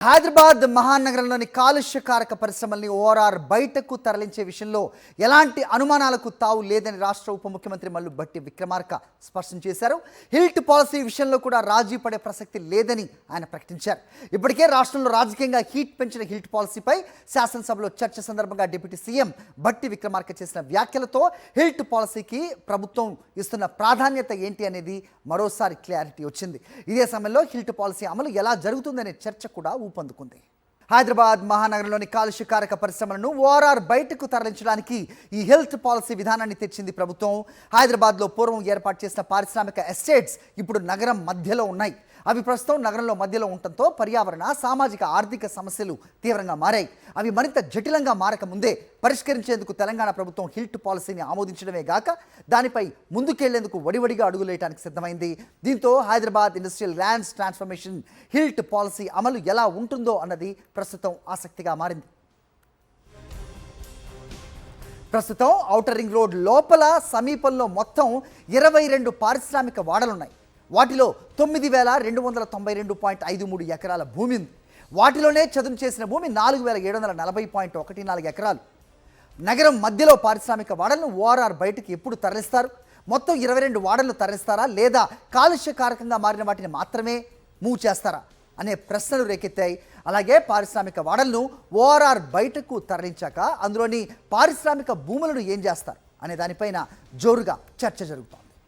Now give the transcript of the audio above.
Hyderabad మహానగరంలోని కాలుష్యకారక పరిశ్రమల్ని ORR బయటకు తరలించే విషయంలో ఎలాంటి అనుమానాలకు తావు లేదని రాష్ట్ర ఉప ముఖ్యమంత్రి మల్లు భట్టి విక్రమార్క స్పష్టం చేశారు. హిల్ట్ పాలసీ విషయంలో కూడా రాజీ పడే ప్రసక్తి లేదని ఆయన ప్రకటించారు. ఇప్పటికే రాష్ట్రంలో రాజకీయంగా హీట్ పెంచిన హిల్ట్ పాలసీపై శాసనసభలో చర్చ సందర్భంగా డిప్యూటీ సీఎం భట్టి విక్రమార్క చేసిన వ్యాఖ్యలతో హిల్ట్ పాలసీకి ప్రభుత్వం ఇస్తున్న ప్రాధాన్యత ఏంటి అనేది మరోసారి క్లారిటీ వచ్చింది. ఇదే సమయంలో హిల్ట్ పాలసీ అమలు ఎలా జరుగుతుందనే చర్చ కూడా ఊపందుకుంది. హైదరాబాద్ మహానగరంలోని కాలుష్యకారక పరిశ్రమలను ఓఆర్ఆర్ బయటకు తరలించడానికి ఈ హెల్త్ పాలసీ విధానాన్ని తెచ్చింది ప్రభుత్వం. హైదరాబాద్లో పూర్వం ఏర్పాటు చేసిన పారిశ్రామిక ఎస్టేట్స్ ఇప్పుడు నగరం మధ్యలో ఉన్నాయి. అవి ప్రస్తుతం నగరంలో మధ్యలో ఉండటంతో పర్యావరణ, సామాజిక, ఆర్థిక సమస్యలు తీవ్రంగా మారాయి. అవి మరింత జటిలంగా మారకముందే పరిష్కరించేందుకు తెలంగాణ ప్రభుత్వం హిల్ట్ పాలసీని ఆమోదించడమే గాక దానిపై ముందుకెళ్లేందుకు వడివడిగా అడుగులేయడానికి సిద్ధమైంది. దీంతో Hyderabad industrial lands transformation HILT policy అమలు ఎలా ఉంటుందో అన్నది ప్రస్తుతం ఆసక్తిగా మారింది. ప్రస్తుతం ఔటర్ రింగ్ రోడ్ లోపల సమీపంలో మొత్తం 22 పారిశ్రామిక వాడలున్నాయి. వాటిలో 9,292.53 ఎకరాల భూమి ఉంది. వాటిలోనే చదును చేసిన భూమి 4,740.14 ఎకరాలు. నగరం మధ్యలో పారిశ్రామిక వాడలను ఓఆర్ఆర్ బయటకు ఎప్పుడు తరలిస్తారు? మొత్తం 22 వాడలను తరలిస్తారా లేదా కాలుష్యకారకంగా మారిన వాటిని మాత్రమే మూవ్ చేస్తారా అనే ప్రశ్నలు రేకెత్తాయి. అలాగే పారిశ్రామిక వాడలను ఓఆర్ఆర్ బయటకు తరలించాక అందులోని పారిశ్రామిక భూములను ఏం చేస్తారు అనే దానిపైన జోరుగా చర్చ జరుగుతోంది.